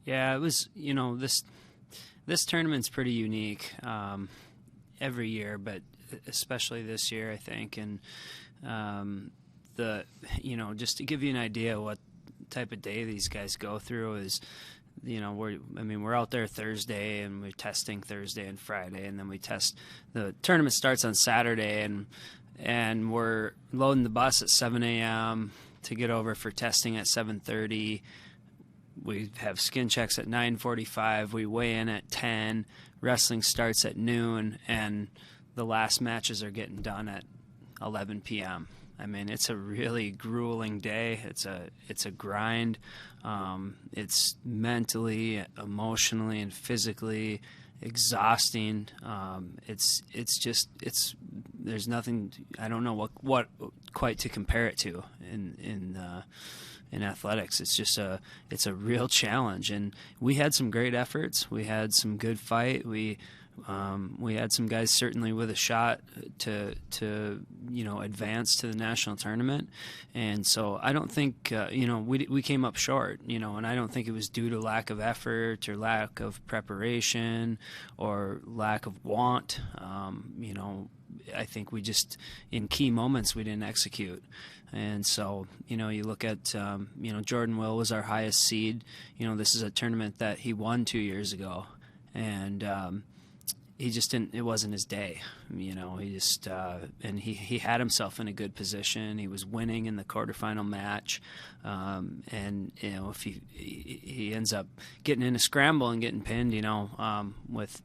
Yeah, it was, this tournament's pretty unique every year, but especially this year, I think. And just to give you an idea what type of day these guys go through is, we're out there Thursday and we're testing Thursday and Friday, and then the tournament starts on Saturday, and we're loading the bus at 7 a.m. to get over for testing at 7:30. We have skin checks at 9:45. We weigh in at 10. Wrestling starts at noon, and the last matches are getting done at 11 p.m. I mean, it's a really grueling day. It's a grind. It's mentally, emotionally, and physically exhausting. There's nothing. I don't know what quite to compare it to in athletics. It's a real challenge, and we had some great efforts. We had some good fight. We had some guys certainly with a shot to advance to the national tournament, and so I don't think we came up short, and I don't think it was due to lack of effort or lack of preparation or lack of want. I think we just, in key moments, we didn't execute. And so, you look at, Jordan Will was our highest seed. This is a tournament that he won 2 years ago. And he just didn't, it wasn't his day. He just, and he had himself in a good position. He was winning in the quarterfinal match. And, if he ends up getting in a scramble and getting pinned, with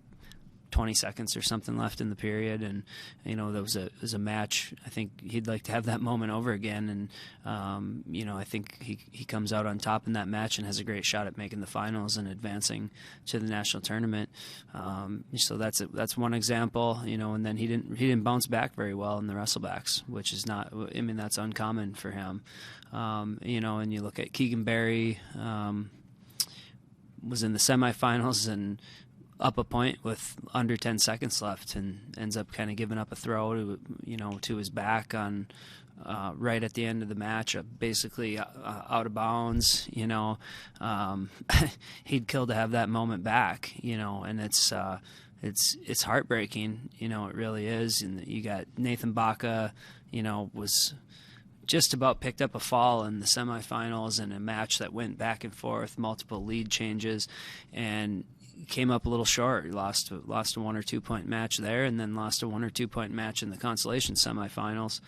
20 seconds or something left in the period, and there was a match. I think he'd like to have that moment over again, and I think he comes out on top in that match and has a great shot at making the finals and advancing to the national tournament. So that's one example, and then he didn't bounce back very well in the wrestlebacks, which is not, that's uncommon for him. And you look at Keegan Berry, was in the semifinals and up a point with under 10 seconds left, and ends up kind of giving up a throw to his back on right at the end of the match, basically out of bounds. He'd kill to have that moment back, and it's heartbreaking. It really is. And you got Nathan Baca, was just about picked up a fall in the semifinals in a match that went back and forth, multiple lead changes, and came up a little short. He lost a 1 or 2 point match there, and then lost a 1 or 2 point match in the consolation semifinals.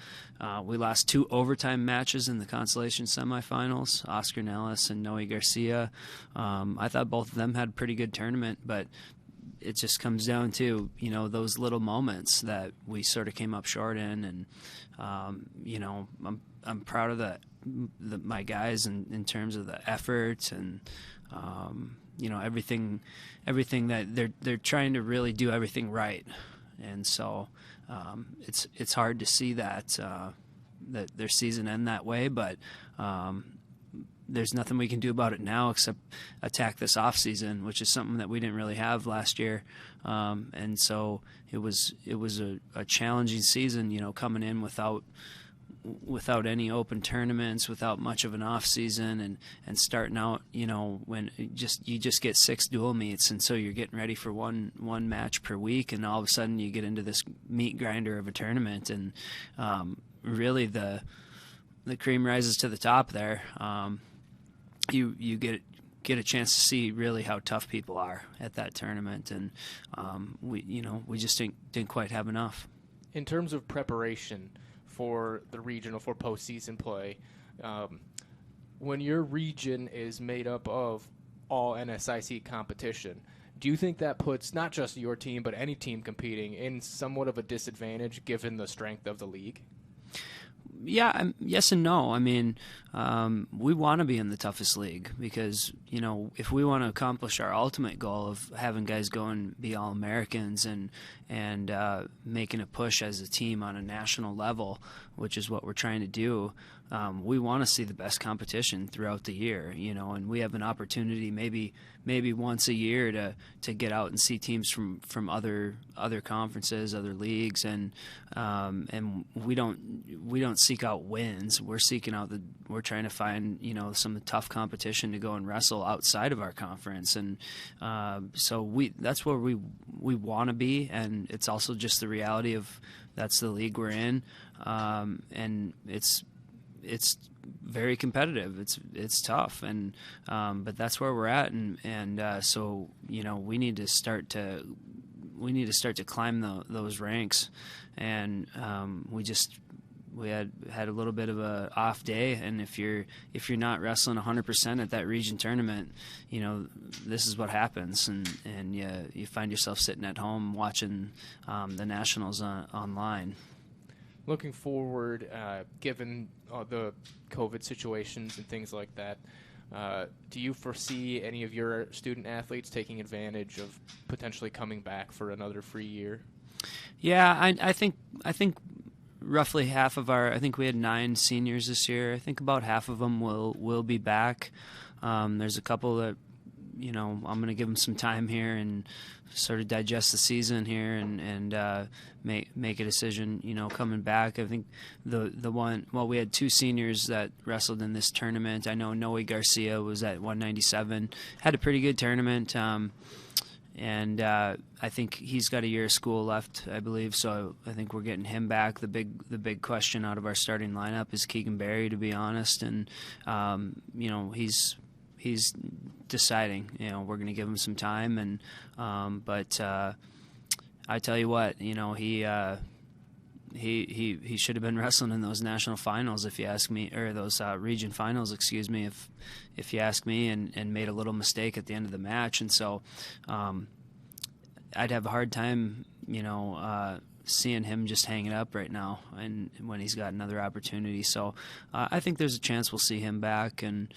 We lost 2 overtime matches in the consolation semifinals, Oscar Nellis and Noe Garcia. I thought both of them had a pretty good tournament, but it just comes down to, those little moments that we sort of came up short in. And, I'm proud of my guys in terms of the effort and, everything that they're trying to really do everything right. And so, it's hard to see that their season end that way, but, there's nothing we can do about it now except attack this off season, which is something that we didn't really have last year. And so it was a challenging season, coming in without any open tournaments, without much of an off season, and starting out, when you just get 6 dual meets, and so you're getting ready for one match per week, and all of a sudden you get into this meat grinder of a tournament, and really the cream rises to the top there. You get a chance to see really how tough people are at that tournament, and we just didn't quite have enough. In terms of preparation for the regional, for postseason play, when your region is made up of all NSIC competition, do you think that puts not just your team but any team competing in somewhat of a disadvantage given the strength of the league? Yeah, yes and no. We want to be in the toughest league because, if we want to accomplish our ultimate goal of having guys go and be All-Americans and making a push as a team on a national level, which is what we're trying to do, we want to see the best competition throughout the year, and we have an opportunity maybe once a year to get out and see teams from other conferences, other leagues, and we don't seek out wins. We're trying to find, some tough competition to go and wrestle outside of our conference. And so that's where we want to be. And it's also just the reality of that's the league we're in. And it's very competitive. It's tough. And, but that's where we're at. And so, we need to start to climb those ranks. And we had a little bit of a off day, and if you're not wrestling 100% at that region tournament, this is what happens, and you find yourself sitting at home watching the nationals online. Looking forward, given the COVID situations and things like that, do you foresee any of your student athletes taking advantage of potentially coming back for another free year? Yeah, I think roughly half of I think we had 9 seniors this year. I think about half of them will be back. There's a couple that, I'm going to give them some time here and sort of digest the season here and make a decision, coming back. I think the one, we had 2 seniors that wrestled in this tournament. I know Noe Garcia was at 197, had a pretty good tournament. And I think he's got a year of school left, I believe. So I think we're getting him back. The big question out of our starting lineup is Keegan Berry, to be honest. And he's deciding. We're going to give him some time. And but I tell you what, he should have been wrestling in those national finals, if you ask me, or those region finals, excuse me, if you ask me, and made a little mistake at the end of the match. And so I'd have a hard time, seeing him just hanging up right now, and when he's got another opportunity. So I think there's a chance we'll see him back. And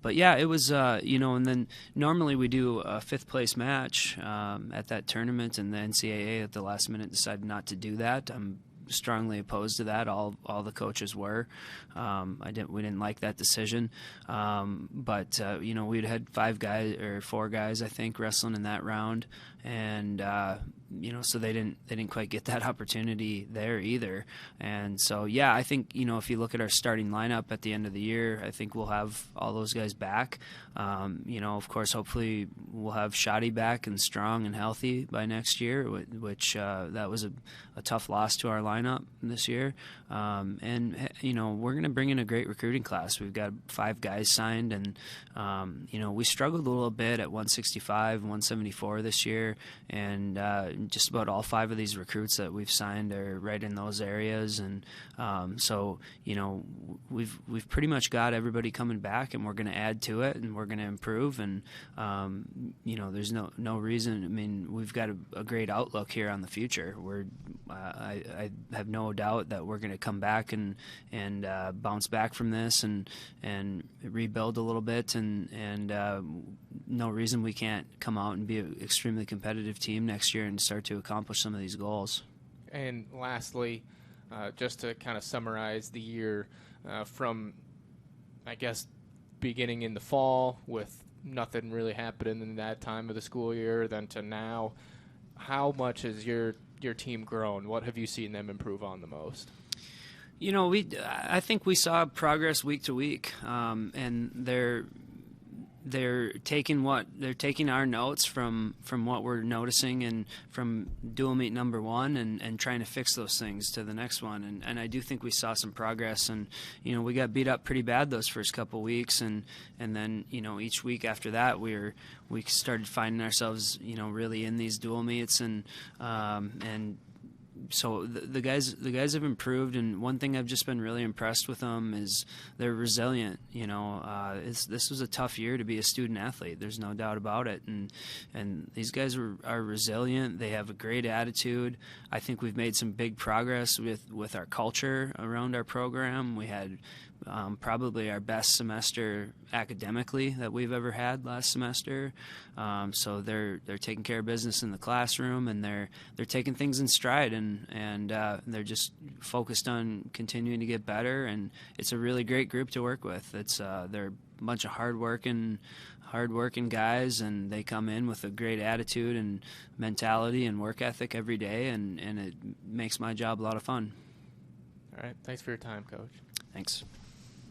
but yeah, it was and then normally we do a 5th place match at that tournament, and the NCAA at the last minute decided not to do that. I'm strongly opposed to that. All the coaches were. We didn't like that decision. But we'd had 4 guys, I think, wrestling in that round, and so they didn't quite get that opportunity there either. And so yeah, I think if you look at our starting lineup at the end of the year, I think we'll have all those guys back. Of course, hopefully we'll have Shotty back and strong and healthy by next year, which that was a tough loss to our lineup this year. And we're going to bring in a great recruiting class. We've got 5 guys signed, and we struggled a little bit at 165 and 174 this year, and just about all 5 of these recruits that we've signed are right in those areas. And so we've pretty much got everybody coming back, and we're going to add to it, and we're going to improve. And there's no reason. I mean, we've got a great outlook here on the future. I have no doubt that we're going to come back and bounce back from this and rebuild a little bit, and no reason we can't come out and be an extremely competitive team next year and start to accomplish some of these goals. And lastly, just to kind of summarize the year from, I guess, beginning in the fall with nothing really happening in that time of the school year, then to now, how much has your team grown? What have you seen them improve on the most? I think we saw progress week to week, and they're taking our notes from what we're noticing and from dual meet number 1 and trying to fix those things to the next one. And I do think we saw some progress, and we got beat up pretty bad those first couple weeks, and then each week after that we started finding ourselves really in these dual meets, and so the guys have improved, and one thing I've just been really impressed with them is they're resilient. This was a tough year to be a student athlete. There's no doubt about it, and these guys are resilient. They have a great attitude. I think we've made some big progress with our culture around our program. We had probably our best semester academically that we've ever had last semester. So they're taking care of business in the classroom, and they're taking things in stride, and they're just focused on continuing to get better. And it's a really great group to work with. They're a bunch of hardworking guys, and they come in with a great attitude and mentality and work ethic every day, and it makes my job a lot of fun. All right. Thanks for your time, Coach. Thanks.